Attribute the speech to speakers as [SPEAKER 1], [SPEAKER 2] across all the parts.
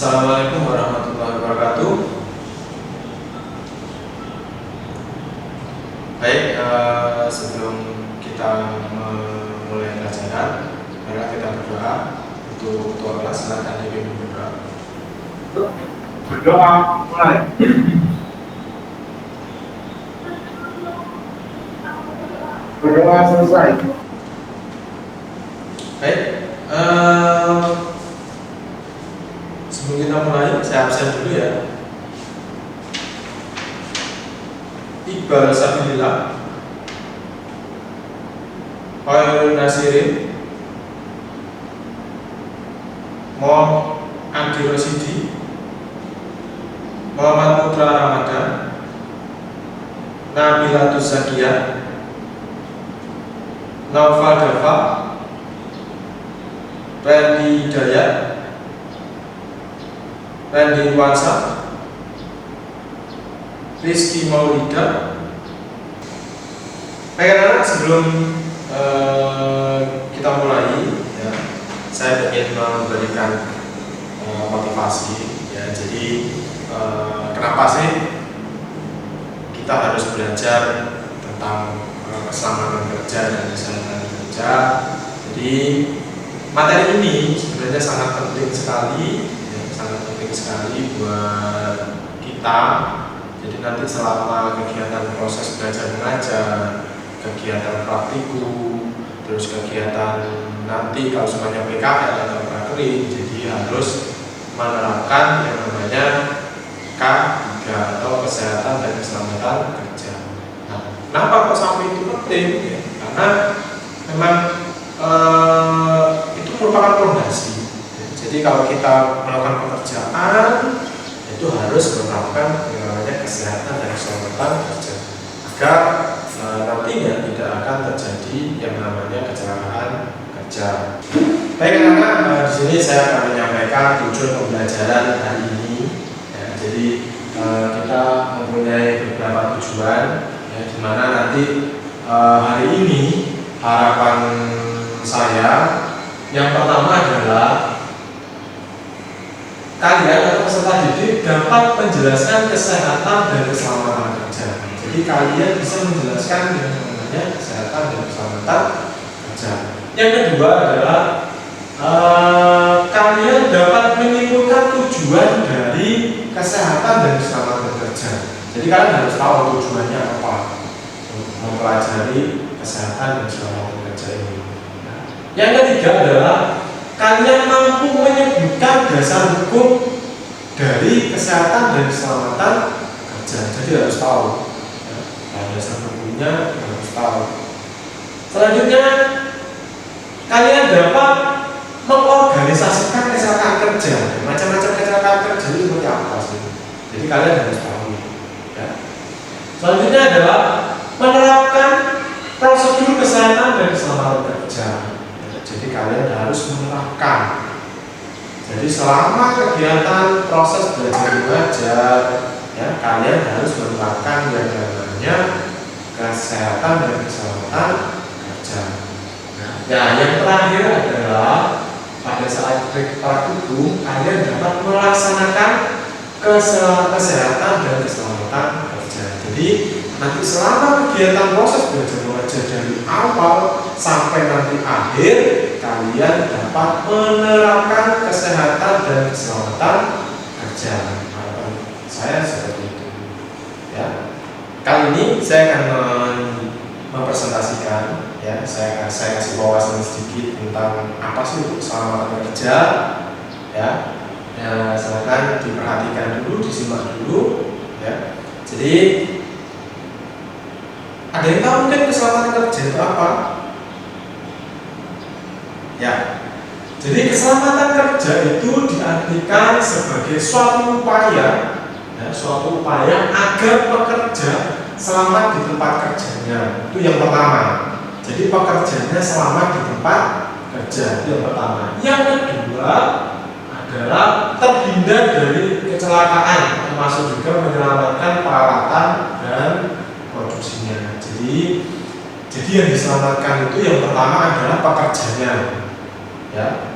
[SPEAKER 1] Assalamualaikum warahmatullahi wabarakatuh. Baik, sebelum kita memulai pelajaran, mari kita berdoa. Untuk ketua kelas, silakan dipimpin berdoa.
[SPEAKER 2] Berdoa mulai. Berdoa selesai.
[SPEAKER 1] Baik, sebelum kita mulai, saya absen dulu ya. Iqbal Sabilillah, Khairul Nasirin, Mo Andi Rosidi, Muhammad Putra Ramadan, Nabilatus Zakiyah, Naufal Dafa, Randy Hidayat, Randy Wansa, Rizky Maulida. Baik anak-anak, sebelum kita mulai ya, saya ingin memberikan motivasi ya. Jadi kenapa sih kita harus belajar tentang keselamatan kerja dan kesehatan kerja? Jadi materi ini sebenarnya sangat penting sekali ya, sangat penting sekali buat kita. Jadi nanti selama kegiatan proses belajar mengajar, kegiatan praktikum, terus kegiatan nanti kalau semuanya PKL atau prakerin, jadi harus menerapkan yang namanya K3 atau kesehatan dan keselamatan kerja. Nah, kenapa kok sampai itu penting? Ya, karena memang itu merupakan fondasi. Jadi kalau kita melakukan pekerjaan itu harus menerapkan yang namanya kesehatan dan keselamatan kerja agar nantinya tidak akan terjadi yang namanya kecelakaan kerja. Baik anak-anak, di sini saya akan menyampaikan tujuan pembelajaran hari ini. Ya, jadi kita mempunyai beberapa tujuan, ya, di mana nanti hari ini harapan saya yang pertama adalah kalian atau peserta didik dapat menjelaskan kesehatan dan keselamatan kerja. Jadi kalian bisa menjelaskan yang namanya kesehatan dan keselamatan kerja. Yang kedua adalah kalian dapat menyimpulkan tujuan dari kesehatan dan keselamatan kerja. Jadi kalian harus tahu tujuannya apa mempelajari kesehatan dan keselamatan kerja ini. Yang ketiga adalah kalian mampu menyebutkan dasar hukum dari kesehatan dan keselamatan kerja. Jadi harus tahu ya, dasar hukumnya harus tahu. Selanjutnya kalian dapat mengorganisasikan kecelakaan kerja. Macam-macam kecelakaan kerja itu seperti apa sih? Jadi kalian harus tahu ya. Selanjutnya adalah menerapkan prosedur kesehatan dan keselamatan kerja. Jadi kalian harus menerapkan. Jadi selama kegiatan proses belajar mengajar, ya kalian harus menerapkan yang namanya kesehatan dan keselamatan kerja. Nah, yang terakhir adalah pada saat praktikum kalian dapat melaksanakan kesehatan dan keselamatan kerja. Jadi nanti selama kegiatan proses belajar mengajar dari awal sampai nanti akhir, kalian dapat menerapkan kesehatan dan keselamatan kerja. Harapan saya seperti itu. Ya. Kali ini saya akan mempresentasikan, ya, saya kasih wawasan sedikit tentang apa sih itu keselamatan kerja. Ya, silakan diperhatikan dulu, disimak dulu. Ya. Jadi ada yang tahu mungkin keselamatan kerja itu apa? Ya, jadi keselamatan kerja itu diartikan sebagai suatu upaya, ya, suatu upaya agar pekerja selamat di tempat kerjanya. Itu yang pertama. Jadi pekerjanya selamat di tempat kerja, itu yang pertama. Yang kedua adalah terhindar dari kecelakaan, termasuk juga menyelamatkan peralatan dan produksinya. Jadi yang diselamatkan itu yang pertama adalah pekerjanya, ya,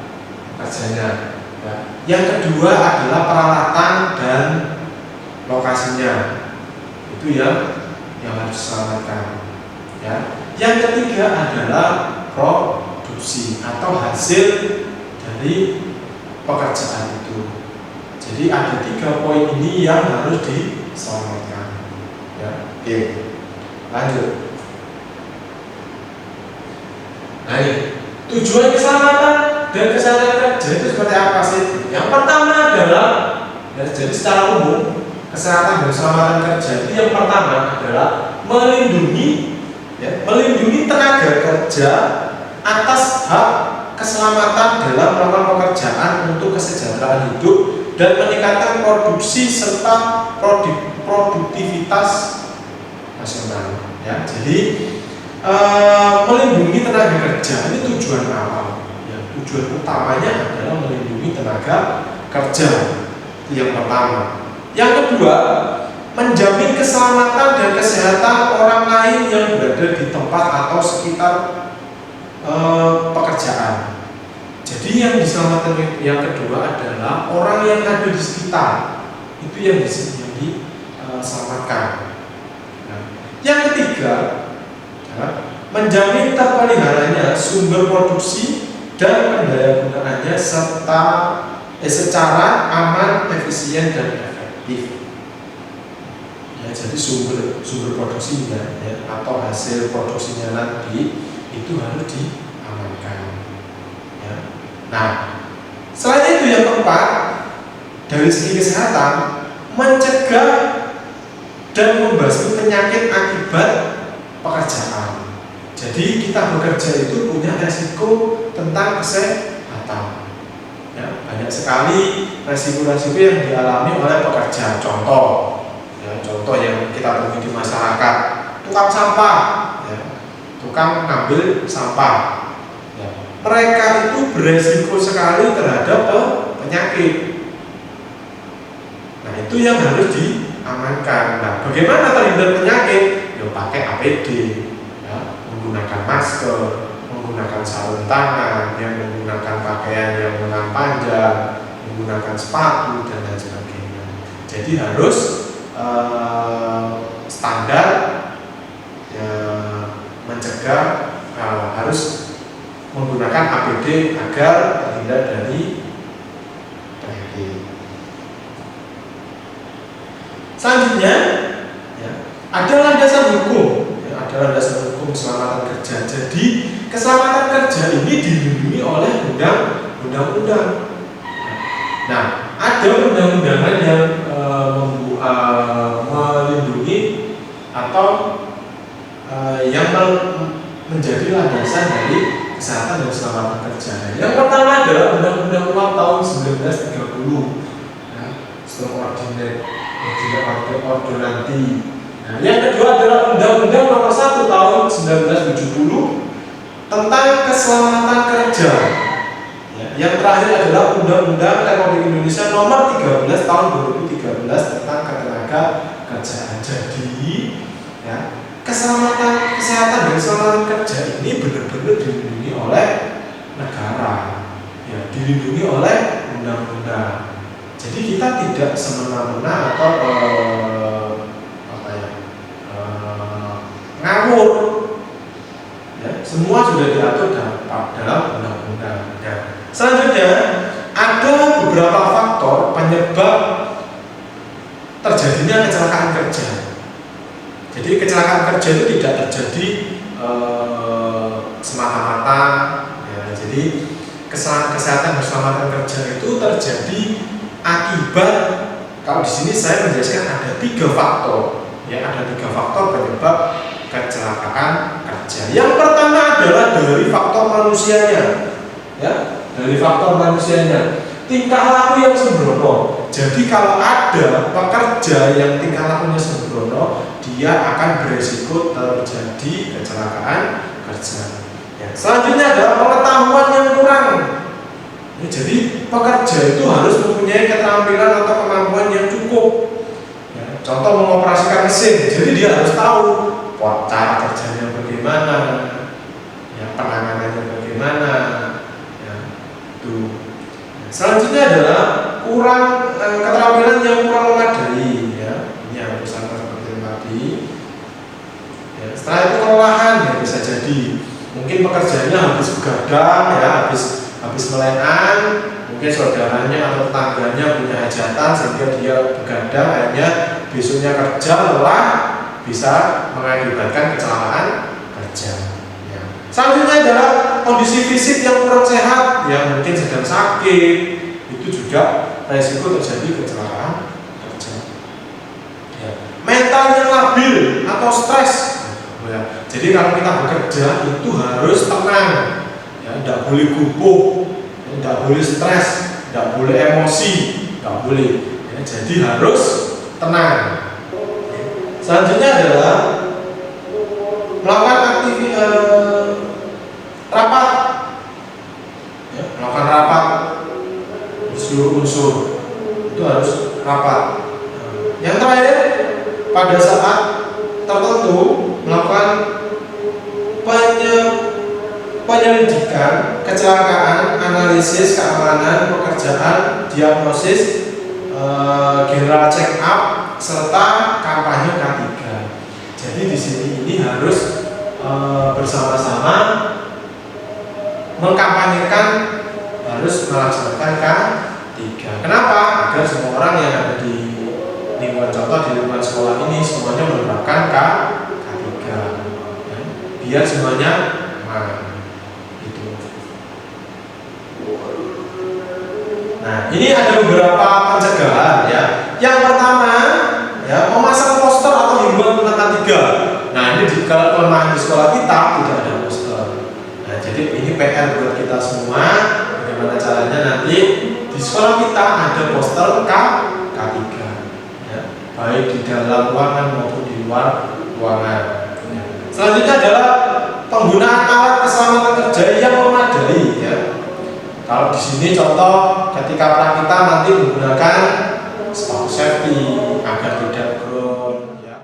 [SPEAKER 1] pekerjanya. Ya. Yang kedua adalah peralatan dan lokasinya, itu yang harus diselamatkan. Ya. Yang ketiga adalah produksi atau hasil dari pekerjaan itu. Jadi ada 3 poin ini yang harus diselamatkan. Ya. Oke, lanjut. Nah ini tujuan keselamatan dan kesehatan kerja itu seperti apa sih? Yang pertama adalah, ya, jadi secara umum kesehatan dan keselamatan kerja itu yang pertama adalah melindungi tenaga kerja atas hak keselamatan dalam melakukan pekerjaan untuk kesejahteraan hidup dan meningkatkan produksi serta produktivitas nasional. Ya, jadi melindungi tenaga kerja ini tujuan awal. Ya, tujuan utamanya adalah melindungi tenaga kerja. Itu yang pertama. Yang kedua, menjamin keselamatan dan kesehatan orang lain yang berada di tempat atau sekitar pekerjaan. Jadi yang diselamatkan yang kedua adalah orang yang ada di sekitar, itu yang diselamatkan. Nah, yang ketiga adalah menjamin terpeliharanya sumber produksi dan pendayagunaannya secara aman, efisien dan efektif. Ya, jadi sumber produksinya, ya, atau hasil produksinya nanti itu harus diamankan. Ya. Nah, selain itu yang keempat, dari segi kesehatan, mencegah dan membasmi penyakit akibat pekerjaan. Jadi kita bekerja itu punya resiko tentang kesehatan. Ya, banyak sekali resiko-resiko yang dialami oleh pekerja. Contoh yang kita temui di masyarakat, tukang sampah, ya, tukang ngambil sampah. Ya, mereka itu beresiko sekali terhadap penyakit. Nah, itu yang harus diamankan. Nah, bagaimana terhindar penyakit? Ya, pakai APD, ya, menggunakan masker, menggunakan sarung tangan, yang menggunakan pakaian yang lengan panjang, menggunakan sepatu dan lain sebagainya. Jadi harus standar, ya, mencegah, harus menggunakan APD agar terhindar dari penyakit. Selanjutnya, ya, ada landasan hukum. Ya, ada landasan hukum keselamatan kerja. Jadi keselamatan kerja ini dilindungi oleh undang-undang. Nah, ada undang-undangan yang melindungi atau yang menjadi landasan dari kesehatan dan keselamatan kerja. Yang pertama adalah Undang-Undang Nomor tahun 1930, ya, Ordonanti. Nah, yang kedua adalah Undang-Undang Nomor 1 tahun 1970 tentang keselamatan kerja. Yang terakhir adalah Undang-Undang Republik Indonesia Nomor 13 tahun 2013 tentang ketenaga kerjaan. Jadi, ya, kesehatan dan keselamatan kerja ini benar-benar dilindungi oleh negara, ya, dilindungi oleh undang-undang. Jadi kita tidak semena-mena atau ngawur. Ya, semua sudah diatur dalam undang-undang. Ya. Selanjutnya, ada beberapa faktor penyebab terjadinya kecelakaan kerja. Jadi kecelakaan kerja itu tidak terjadi semata-mata. Ya, jadi kesehatan dan keselamatan kerja itu terjadi akibat. Kalau di sini saya menjelaskan ada 3 faktor. Ya, ada 3 faktor penyebab kecelakaan kerja. Yang pertama adalah dari faktor manusianya. Ya, dari faktor manusianya, tingkah laku yang sembrono. Jadi kalau ada pekerja yang tingkah lakunya sembrono, dia akan beresiko terjadi kecelakaan kerja. Ya. Selanjutnya adalah pengetahuan yang kurang. Ya, jadi pekerja itu harus mempunyai keterampilan atau kemampuan yang cukup. Ya, contoh mengoperasikan mesin, jadi dia harus tahu cara kerjanya bagaimana, ya, penanganannya bagaimana. Selanjutnya adalah keterampilan yang kurang memadai, ya. Ini yang sama seperti yang tadi. Ya, setelah itu kelelahan, ya bisa jadi mungkin pekerjaannya habis begadang, ya, habis melenan, mungkin saudaranya atau tetangganya punya hajatan sehingga dia begadang, akhirnya besoknya kerja lelah, bisa mengakibatkan kecelakaan kerja. Ya. Selanjutnya adalah kondisi fisik yang kurang sehat, yang mungkin sedang sakit, itu juga resiko terjadi kecelakaan kerja. Ya. Mental yang labil atau stres, ya. Jadi kalau kita bekerja itu harus tenang, ya, tidak boleh gugup, tidak boleh stres, tidak boleh emosi, tidak boleh. Ya, jadi harus tenang. Selanjutnya adalah melakukan rapat, ya, melakukan rapat seluruh unsur itu harus rapat. Yang terakhir, pada saat tertentu melakukan penyelidikan kecelakaan, analisis keamanan pekerjaan, diagnosis, general check up, serta kampanye K3. Jadi di sini ini harus bersama-sama mengkampanyekan, harus melaksanakan K3. Kenapa? Agar semua orang yang ada di lingkungan, contoh di lingkungan sekolah ini semuanya menerapkan K3, ya, biar semuanya aman. Gitu. Nah, ini ada beberapa pencegahan, ya. Yang pertama, ya, memasang poster atau himbauan tentang K3. Nah, ini kalau kelemahan di sekolah kita tidak ada poster. Nah, jadi ini PR buat kita semua. Bagaimana caranya nanti di sekolah kita ada poster K3, ya, baik di dalam ruangan maupun di luar ruangan. Ya. Selanjutnya adalah penggunaan alat keselamatan kerja yang memadai, ya. Kalau di sini contoh ketika prakita nanti menggunakan sepatu safety agar tidak ground, ya.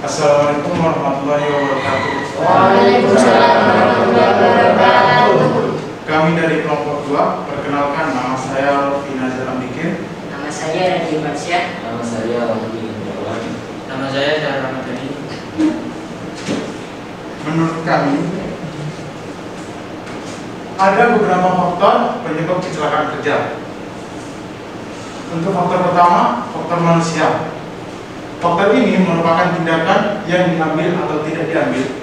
[SPEAKER 2] Assalamualaikum warahmatullahi wabarakatuh.
[SPEAKER 3] Waalaikumsalam warahmatullahi wabarakatuh.
[SPEAKER 2] Kami dari kelompok 2, perkenalkan nama saya Rofi Nazar Amikin.
[SPEAKER 3] Nama saya Radhi Marsya.
[SPEAKER 4] Nama saya Romi.
[SPEAKER 5] Nama saya Syahra Ramadhani.
[SPEAKER 2] Menurut kami ada beberapa faktor penyebab kecelakaan kerja. Untuk faktor pertama, faktor manusia. Faktor ini merupakan tindakan yang diambil atau tidak diambil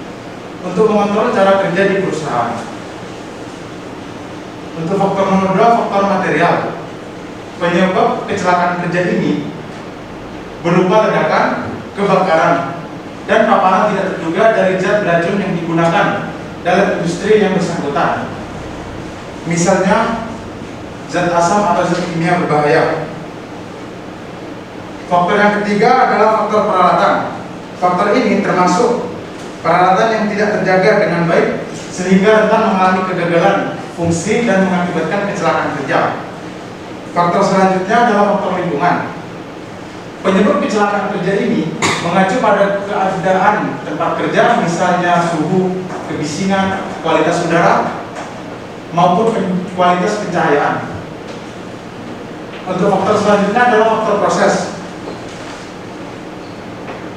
[SPEAKER 2] untuk mengontrol cara kerja di perusahaan. Untuk faktor nomor 2, faktor material. Penyebab kecelakaan kerja ini berupa ledakan, kebakaran, dan paparan tidak terduga dari zat beracun yang digunakan dalam industri yang bersangkutan. Misalnya zat asam atau zat kimia berbahaya. Faktor yang ketiga adalah faktor peralatan. Faktor ini termasuk peralatan yang tidak terjaga dengan baik sehingga rentan mengalami kegagalan fungsi dan mengakibatkan kecelakaan kerja. Faktor selanjutnya adalah faktor lingkungan. Penyebab kecelakaan kerja ini mengacu pada keadaan tempat kerja, misalnya suhu, kebisingan, kualitas udara, maupun kualitas pencahayaan. Untuk faktor selanjutnya adalah faktor proses.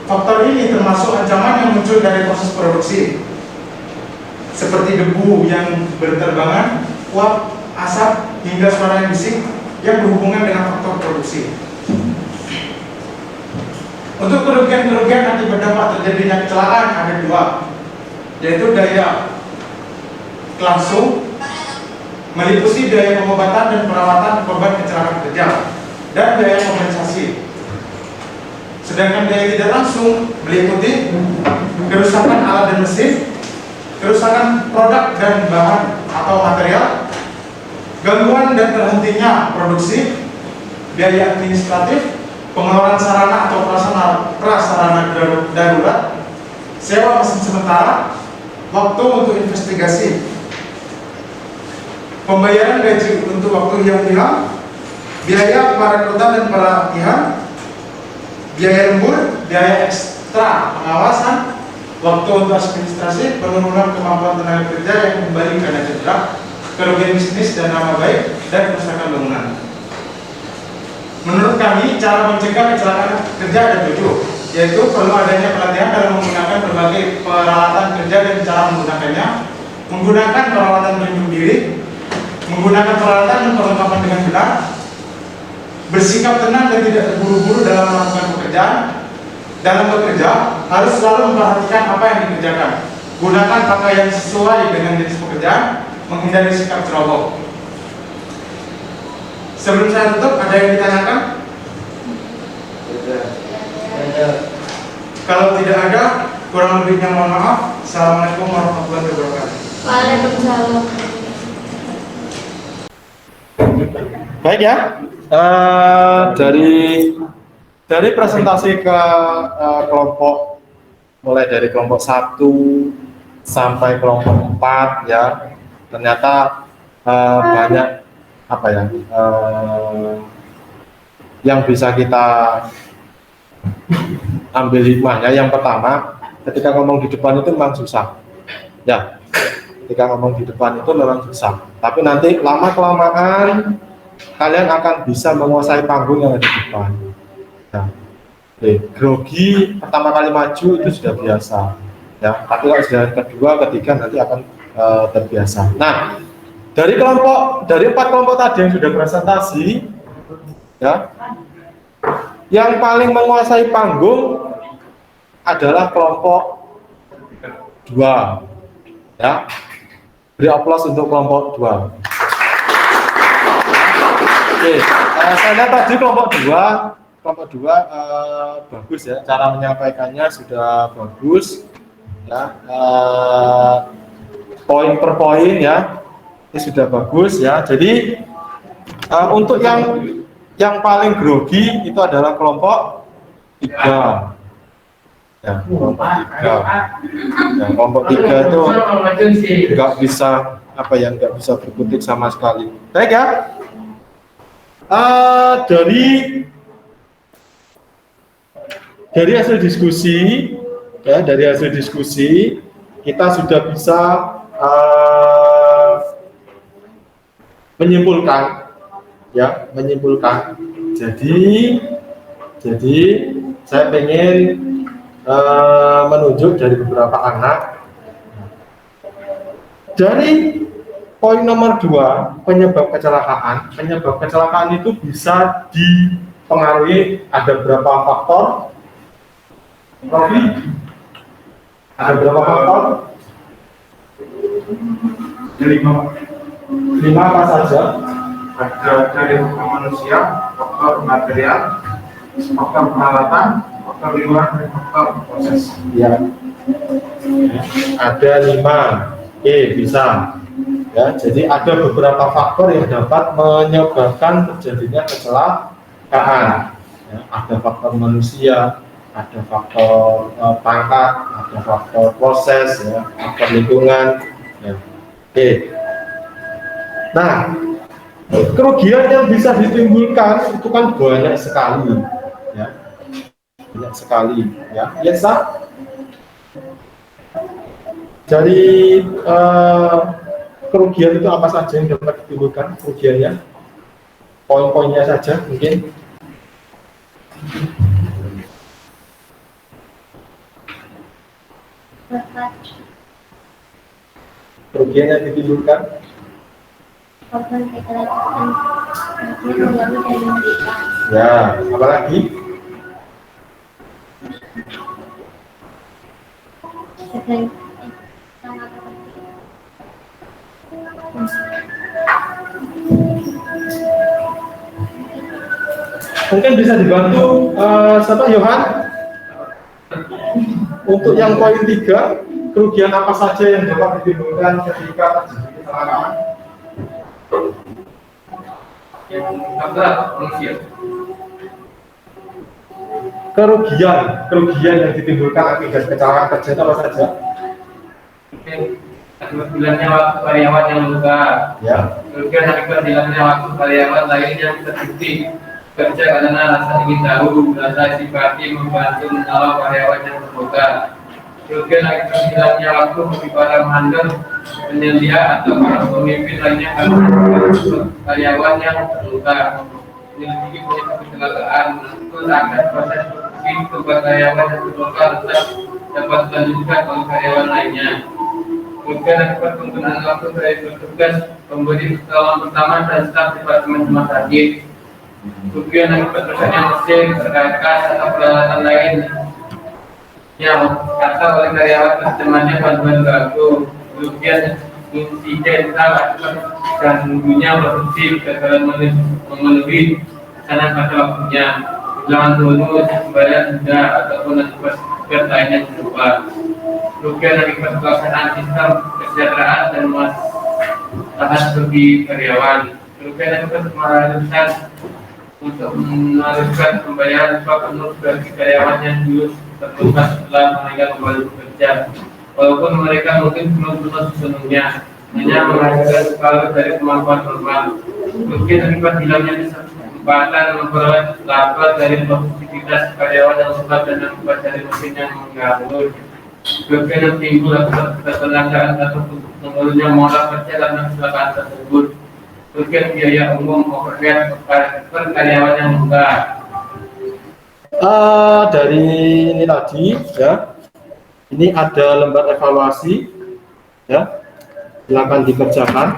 [SPEAKER 2] Faktor ini termasuk ancaman yang muncul dari proses produksi, seperti debu yang berterbangan, uap, asap, hingga suara yang bising yang berhubungan dengan faktor produksi. Untuk kerugian-kerugian akibat dampak terjadinya kecelakaan ada 2, yaitu daya langsung meliputi daya pengobatan dan perawatan korban kecelakaan kerja, dan daya kompensasi. Sedangkan daya tidak langsung meliputi kerusakan alat dan mesin, kerusakan produk dan bahan atau material, gangguan dan terhentinya produksi, biaya administratif, pengeluaran sarana atau prasarana darurat, sewa mesin sementara, waktu untuk investigasi, pembayaran gaji untuk waktu yang hilang, biaya perekrutan dan pelatihan, biaya lembur, biaya ekstra pengawasan, waktu untuk administrasi, penurunan kemampuan tenaga kerja yang kembali karena cedera, kerugian bisnis dan nama baik, dan kerusakan bangunan. Menurut kami, cara mencegah kecelakaan kerja ada 7, yaitu perlu adanya pelatihan dalam menggunakan berbagai peralatan kerja dan cara menggunakannya, menggunakan peralatan pelindung diri, menggunakan peralatan dan perlengkapan dengan benar, bersikap tenang dan tidak terburu-buru dalam melakukan pekerjaan. Dalam bekerja, harus selalu memperhatikan apa yang dikerjakan, gunakan pakaian sesuai dengan jenis pekerjaan, menghindari sikap ceroboh. Sebelum saya tutup, ada yang ditanyakan? Kalau tidak ada, kurang lebihnya mohon maaf. Assalamualaikum warahmatullahi wabarakatuh.
[SPEAKER 3] Waalaikumsalam.
[SPEAKER 4] Baik ya, dari presentasi ke kelompok, mulai dari kelompok 1 sampai kelompok 4 ya, ternyata banyak apa ya yang bisa kita ambil hikmahnya. Yang pertama, ketika ngomong di depan itu memang susah ya, ketika ngomong di depan itu memang susah, tapi nanti lama kelamaan kalian akan bisa menguasai panggung yang ada di depan ya. Grogi pertama kali maju itu sudah biasa ya, tapi kalau sudah kedua, ketiga nanti akan terbiasa. Nah, dari 4 kelompok tadi yang sudah presentasi ya, yang paling menguasai panggung adalah kelompok 2 ya. Beri aplaus untuk kelompok 2. Oke, saya lihat tadi kelompok 2 bagus ya, cara menyampaikannya sudah bagus ya, poin per poin ya, ini sudah bagus ya. Jadi untuk yang paling grogi itu adalah kelompok 3 ya, kelompok 3 ya, kelompok 3 itu nggak bisa nggak bisa berkutik sama sekali. Baik ya, dari hasil diskusi ya, dari hasil diskusi kita sudah bisa menyimpulkan. Jadi saya pengen menunjuk dari beberapa anak. Dari poin nomor 2, penyebab kecelakaan itu bisa dipengaruhi ada berapa faktor? Rofi, ada berapa faktor? 5 apa saja?
[SPEAKER 2] Ada dari faktor manusia, faktor material, faktor peralatan, faktor lingkungan, dan faktor proses.
[SPEAKER 4] Ya, ada 5. Bisa ya. Jadi ada beberapa faktor yang dapat menyebabkan terjadinya kecelakaan ya. Ada faktor manusia, ada faktor pangkat, ada faktor proses ya, faktor lingkungan ya. Nah, kerugian yang bisa ditimbulkan itu kan banyak sekali ya, ya sah. Dari kerugian itu apa saja yang dapat ditimbulkan kerugiannya, poin-poinnya saja mungkin. Kerugian yang ditimbulkan
[SPEAKER 3] Korban kecelakaan mengalami dan menderita.
[SPEAKER 4] ya, apalagi
[SPEAKER 3] Selain
[SPEAKER 4] mungkin bisa dibantu siapa, Yohan, untuk yang poin 3, kerugian apa saja yang dapat ditimbulkan ketika terjadi kecelakaan?
[SPEAKER 5] Yang kedua, fungsi.
[SPEAKER 4] Kerugian yang ditimbulkan akibat kecelakaan kerja itu apa saja?
[SPEAKER 5] Mungkin akibat hilangnya waktu karyawan yang luka.
[SPEAKER 4] Ya.
[SPEAKER 5] Kemudian akibat hilangnya waktu karyawan lain yang terbukti kerja karena rasa ingin tahu, rasa simpati membantu menolong karyawan yang terluka. Kemudian akibat hilangnya waktu bagi para mandor, penyedia atau para pemimpin lainnya karena karyawan yang terluka. Menyelidiki penyebab kecelakaan, menuntut agar proses produksi kepada karyawan yang terluka tetap dapat dilanjutkan oleh karyawan lainnya. Kemudian akibat penggunaan waktu dari petugas pemberi pertolongan pertama dan staf departemen rumah sakit. Kemudian akibat rusaknya mesin, perkakas atau peralatan lain yang atau oleh karyawan temannya bantuan baku. Kemudian insiden akibat ganggunya produksi kegagalan memenuhi pesanan pada waktunya, kehilangan bonus, pembayaran denda ataupun akibat lainnya serupa. Kemudian akibat pelaksanaan sistem kesejahteraan dan maslahat bagi karyawan. Kemudian akibat keharusan untuk meneruskan pembayaran upah penuh bagi karyawan yang dulu terluka setelah mereka kembali bekerja, walaupun mereka mungkin belum lulus sepenuhnya, hanya menghasilkan separuh dari kemampuan normal. Mungkin akibat hilangnya kesempatan memperoleh laba dari produktivitas karyawan yang sempat dan akibat dari mesin yang mengganggu. Kemudian timbul akibat ketenagaan atau menurunnya moral kerja karena kecelakaan tersebut. Kemudian biaya umum overhead per karyawan yang enggak.
[SPEAKER 4] Dari ini tadi ya, ini ada lembar evaluasi ya, silakan dikerjakan.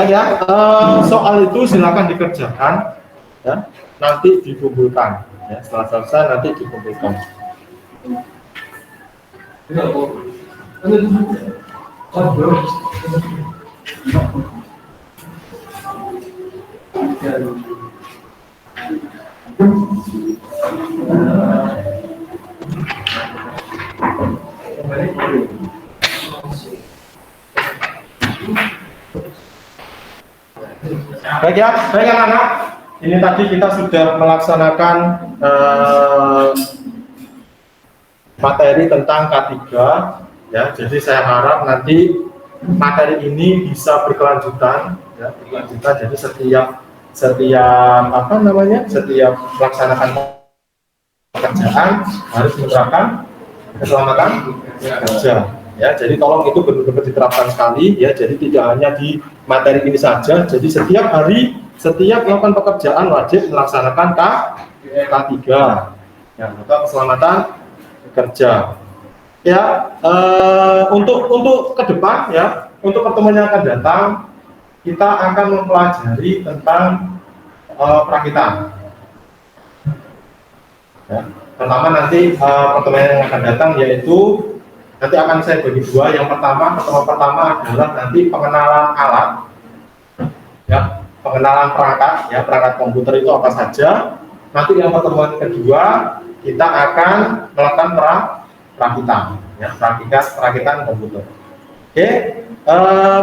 [SPEAKER 4] Ya, soal itu silakan dikerjakan ya, nanti dikumpulkan ya, setelah selesai nanti dikumpulkan. Baik ya, baik anak-anak. Ini tadi kita sudah melaksanakan materi tentang K3 ya. Jadi saya harap nanti materi ini bisa berkelanjutan ya, berkelanjutan. Jadi setiap setiap melaksanakan pekerjaan harus menerapkan keselamatan kerja. Ya, jadi tolong itu benar-benar diterapkan sekali ya. Jadi tidak hanya di materi ini saja. Jadi setiap hari, setiap melakukan pekerjaan wajib melaksanakan K3 ya, atau keselamatan kerja. Ya, untuk ke depan ya, untuk pertemuan yang akan datang kita akan mempelajari tentang perakitan. Ya, pertama nanti pertemuan yang akan datang yaitu nanti akan saya bagi dua. Yang pertemuan pertama adalah nanti pengenalan alat, ya, pengenalan perangkat, ya, perangkat komputer itu apa saja. Nanti yang pertemuan kedua kita akan melakukan perakitan, ya, perakitan komputer. Oke,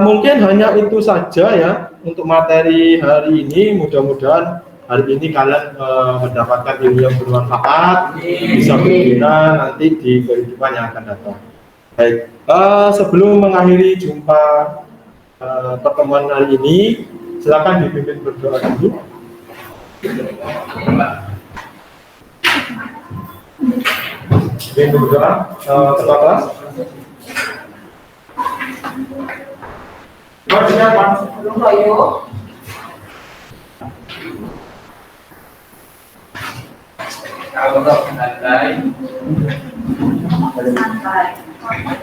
[SPEAKER 4] mungkin hanya itu saja ya untuk materi hari ini. Mudah-mudahan hari ini kalian mendapatkan ilmu yang bermanfaat, bisa berguna nanti di kehidupan yang akan datang. Baik, sebelum mengakhiri jumpa pertemuan hari ini, silakan dipimpin berdoa dulu. Pimpin berdoa, ketua kelas.
[SPEAKER 5] Kalau santai,
[SPEAKER 4] Ayo,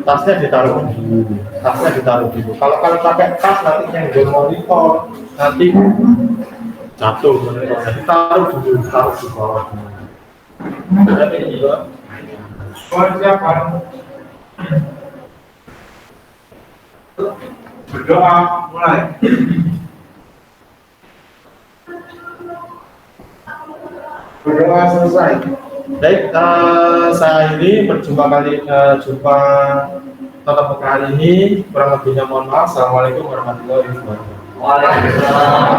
[SPEAKER 4] tasnya ditaruh dulu. Tasnya ditaruh dulu. Kalau kalian pakai tas nanti nyenggol monitor, nanti jatuh monitor. Jadi taruh dulu, taruh di bawah. Jadi juga.
[SPEAKER 2] Siapa? Berdoa mulai. Berdoa selesai.
[SPEAKER 4] Baik, saya ini berjumpa jumpa tatap muka hari ini. Kurang lebihnya mohon maaf. Assalamualaikum warahmatullahi wabarakatuh.
[SPEAKER 5] Waalaikumsalam.